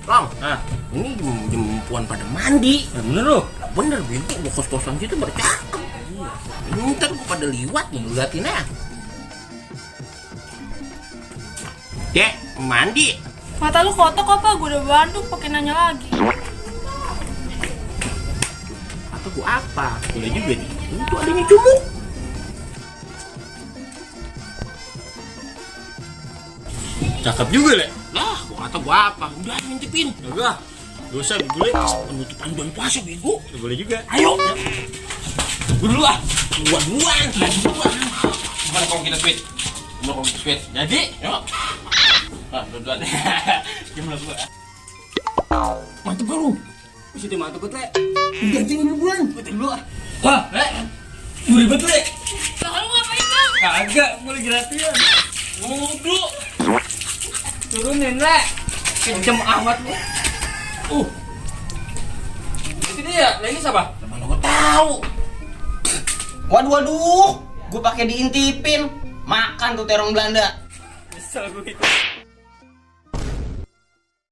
Long, Ah, ini jempuan pada mandi. bener loh. Lah bener bego, gua kos-kosan situ bercakep. Ini ntar gua pada liwat nih, lu liatin aja. Dek, mandi. Mata lu kotok apa? Gue udah banduk pakai nanya lagi. Atau gua apa? Boleh juga nih. Itu adanya cumuk. Cakep juga, Le. Lah, gua kata gua apa? Udah ngintipin. Enggak. Gak usah, gue Penutupan bulan puasa bego. boleh juga. Ayo. Gua dulu ah. Gua duluan. Gimana kalau kita sweet? Gimana kalau kita sweet? Jadi? Yuk. Ah, duluan. Gimana gua? Mantep baru. Situ mantep banget, Le. Ganti dulu bulan. Gue dulu ah. Wah, Le. Gue ribet, Le. Lah lu ngapain bang? Kagak, gue lagi latihan. Ngomong dulu. Turunin, Le. Kejem amat lu. Itu dia, Le, ini siapa? Mana gua tahu. Waduh, gue pakai diintipin. Makan tuh terong Belanda. Kesel gue itu.